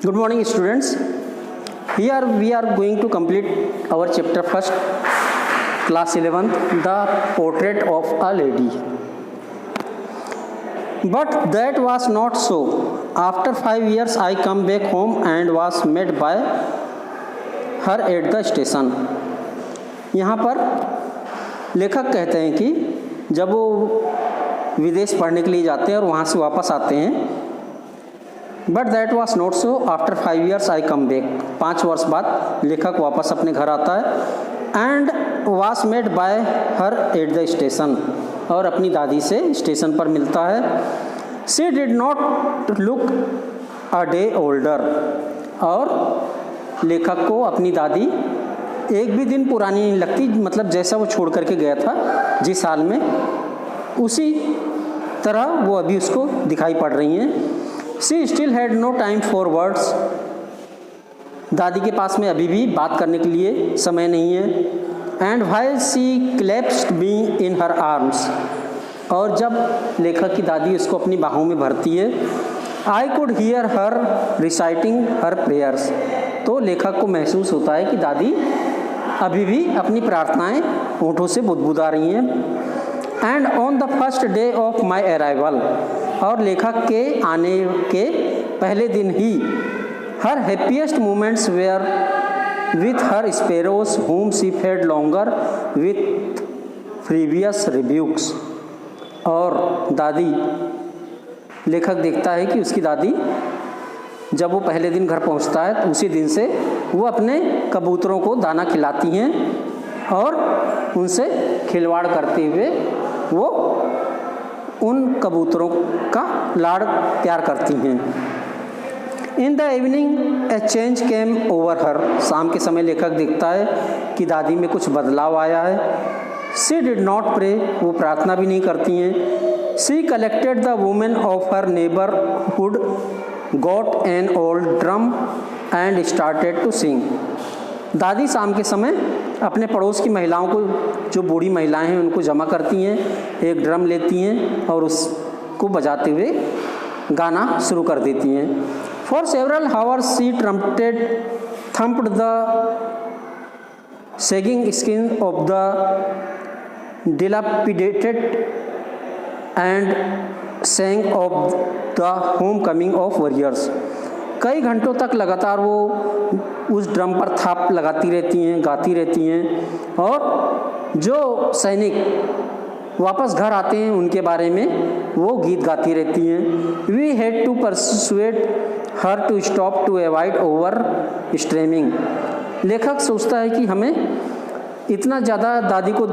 Good morning, students. Here we are going to complete our chapter first, class 11th, the portrait of a lady. But that was not so. After 5 years, I come back home and was met by her at the station. यहाँ पर लेखक कहते हैं कि जब वो विदेश पढ़ने के लिए जाते हैं और वहाँ से वापस आते हैं, but that was not so. After 5 years I come back. 5 वर्ष बाद लेखक वापस अपने घर आता है. And was met by her at the station, और अपनी दादी से स्टेशन पर मिलता है. She did not look a day older, और लेखक को अपनी दादी एक भी दिन पुरानी नहीं लगती, मतलब जैसा वो छोड़ करके गया था जिस साल में, उसी तरह वो अभी उसको दिखाई पड़ रही हैं. She still had no time for words. दादी के पास में अभी भी बात करने के लिए समय नहीं है. And while she clasped me in her arms, और जब लेखक की दादी उसको अपनी बाहों में भरती है, I could hear her reciting her prayers, तो लेखक को महसूस होता है कि दादी अभी भी अपनी प्रार्थनाएं होठों से बुदबुदा रही हैं. And on the first day of my arrival, और लेखक के आने के पहले दिन ही, her happiest moments were with her sparrows whom she fed longer with previous rebukes. और दादी, लेखक देखता है कि उसकी दादी जब वो पहले दिन घर पहुंचता है तो उसी दिन से वो अपने कबूतरों को दाना खिलाती हैं और उनसे खिलवाड़ करते हुए वो उन कबूतरों का लाड़ प्यार करती हैं. इन the evening A change came over हर, शाम के समय लेखक देखता है कि दादी में कुछ बदलाव आया है. शी डिड नॉट प्रे, वो प्रार्थना भी नहीं करती हैं. She collected the women of her neighbourhood, got an old drum and started to sing. दादी शाम के समय अपने पड़ोस की महिलाओं को, जो बूढ़ी महिलाएं हैं, उनको जमा करती हैं, एक ड्रम लेती हैं और उसको बजाते हुए गाना शुरू कर देती हैं. For several hours she thumped the sagging skin of the dilapidated and sang of the home coming of warriors. कई घंटों तक लगातार वो उस ड्रम पर थाप लगाती रहती हैं, गाती रहती हैं, और जो सैनिक वापस घर आते हैं उनके बारे में वो गीत गाती रहती हैं. We had to persuade her to stop to avoid overstraining. लेखक सोचता है कि हमें इतना ज़्यादा दादी को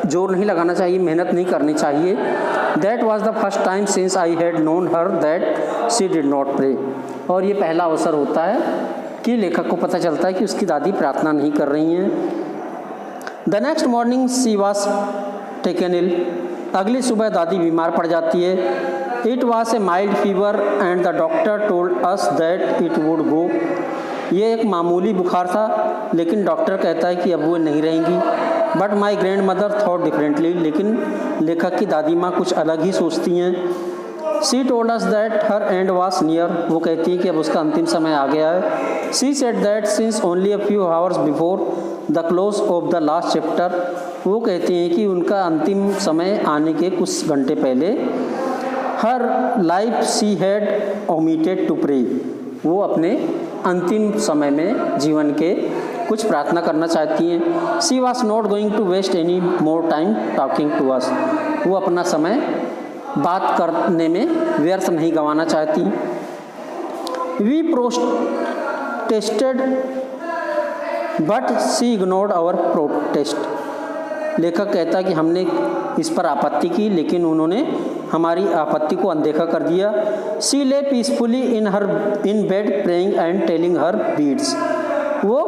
जोर नहीं लगाना चाहिए, मेहनत नहीं करनी चाहिए. That was the first time since I had known her that she did not pray. और ये पहला अवसर होता है कि लेखक को पता चलता है कि उसकी दादी प्रार्थना नहीं कर रही हैं. The next morning she was taken ill. अगली सुबह दादी बीमार पड़ जाती है. It was a mild fever and the doctor told us that it would go. ये एक मामूली बुखार था, लेकिन डॉक्टर कहता है कि अब वो नहीं रहेंगी. But my grand mother thought differently, लेकिन लेखक की दादी माँ कुछ अलग ही सोचती हैं. She told us that her and was near. वो कहती है कि अब उसका अंतिम समय आ गया है. She said that since only a few hours before the close of the last chapter. वो कहती हैं कि उनका अंतिम समय आने के कुछ घंटे पहले, her life she had omitted to pray. वो अपने अंतिम समय में जीवन के कुछ प्रार्थना करना चाहती हैं. She was not going to waste any more time talking to us. वो अपना समय बात करने में व्यर्थ नहीं गंवाना चाहती. We protested but she ignored our protest. लेखक कहता है कि हमने इस पर आपत्ति की, लेकिन उन्होंने हमारी आपत्ति को अनदेखा कर दिया. शी ले peacefully in bed praying and telling her beads. वो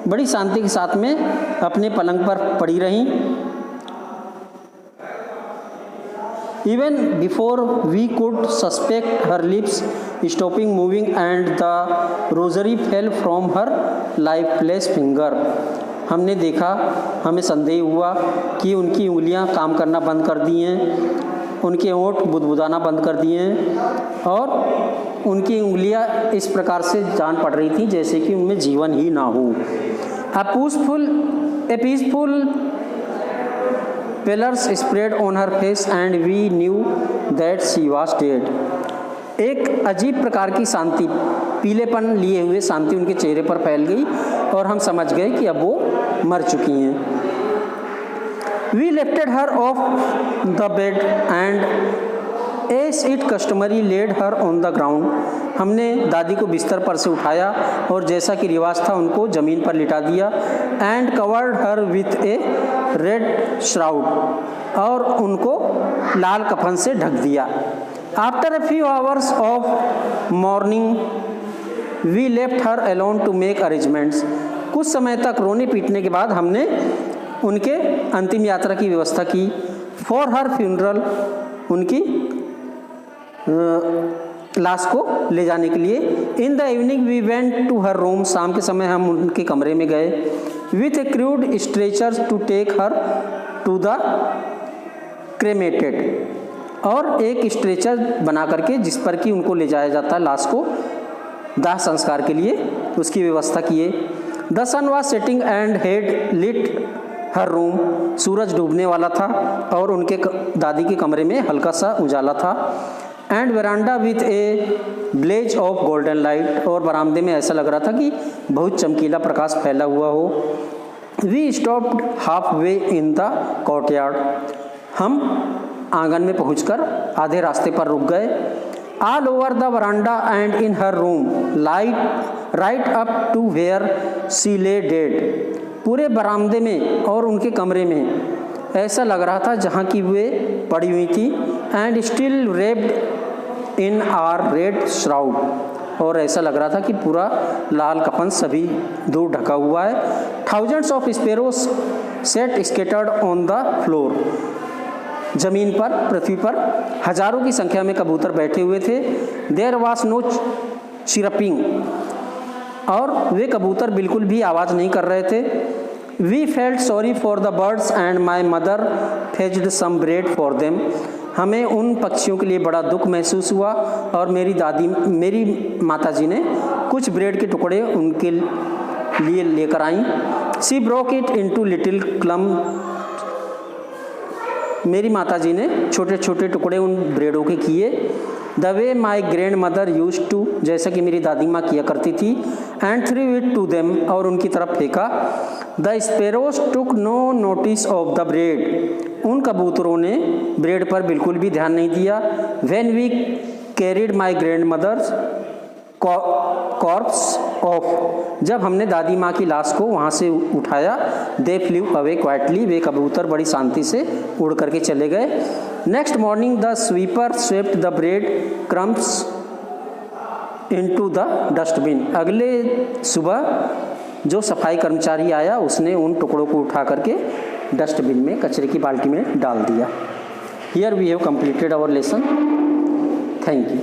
बड़ी शांति के साथ में अपने पलंग पर पड़ी रहीं. Even before we could suspect her lips stopping moving and the rosary fell from her lifeless finger. हमने देखा, हमें संदेह हुआ कि उनकी उंगलियां काम करना बंद कर दी हैं, उनके होंठ बुदबुदाना बंद कर दिए हैं और उनकी उंगलियां इस प्रकार से जान पड़ रही थी जैसे कि उनमें जीवन ही ना हो। A peaceful pallor spread on her face and we knew that she was dead. एक अजीब प्रकार की शांति, पीलेपन लिए हुए शांति उनके चेहरे पर फैल गई और हम समझ गए कि अब वो मर चुकी हैं। We lifted her off the bed and as it customary laid her on the ground. हमने दादी को बिस्तर पर से उठाया और जैसा कि रिवाज था उनको ज़मीन पर लिटा दिया। And covered her with a red shroud, और उनको लाल कफन से ढक दिया। After a few hours of morning we left her alone to make arrangements. कुछ समय तक रोने पीटने के बाद हमने उनके अंतिम यात्रा की व्यवस्था की। फॉर हर फ्यूनरल, उनकी लाश को ले जाने के लिए। In the evening we went to her room, शाम के समय हम उनके कमरे में गए। With a crude stretcher to take her to the cremated, और एक स्ट्रेचर बना करके जिस पर कि उनको ले जाया जाता है लाश को दाह संस्कार के लिए, उसकी व्यवस्था किए। The sun was setting and had lit her room, सूरज डूबने वाला था और उनके दादी के कमरे में हल्का सा उजाला था। And veranda with a blaze of golden light, और बरामदे में ऐसा लग रहा था कि बहुत चमकीला प्रकाश फैला हुआ हो। We stopped half way in the courtyard, हम आंगन में पहुंचकर आधे रास्ते पर रुक गए। All over the veranda and in her room light right up to where she lay dead, पूरे बरामदे में और उनके कमरे में ऐसा लग रहा था जहाँ की वे पड़ी हुई थी। And still raped in are red shroud, और ऐसा लग रहा था कि पूरा लाल कफन सभी दूर ढका हुआ है। Thousands of sparrows set scattered on the floor, जमीन पर, पृथ्वी पर हजारों की संख्या में कबूतर बैठे हुए थे। देयर वाज नो चिरपिंग, और वे कबूतर बिल्कुल भी आवाज़ नहीं कर रहे थे। We felt sorry for the birds and my mother fetched some bread for them, हमें उन पक्षियों के लिए बड़ा दुख महसूस हुआ और मेरी माताजी ने कुछ ब्रेड के टुकड़े उनके लिए लेकर आईं। सी ब्रोक इट इनटू लिटिल क्लम, मेरी माताजी ने छोटे छोटे टुकड़े उन ब्रेडों के किए। The way my grandmother used to, जैसा कि मेरी दादी माँ किया करती थी। And threw it to them, और उनकी तरफ फेंका। The sparrows took no notice of the bread, उन कबूतरों ने ब्रेड पर बिल्कुल भी ध्यान नहीं दिया। When we carried my grandmother's corpse off, जब हमने दादी माँ की लाश को वहाँ से उठाया। दे फ्ल्यू अवे क्वाइटली, वे कबूतर बड़ी शांति से उड़ करके चले गए। Next morning the sweeper swept the bread crumbs into the dustbin, अगले सुबह जो सफाई कर्मचारी आया उसने उन टुकड़ों को उठा करके डस्टबिन में, कचरे की बाल्टी में डाल दिया। Here we have completed our lesson. Thank you.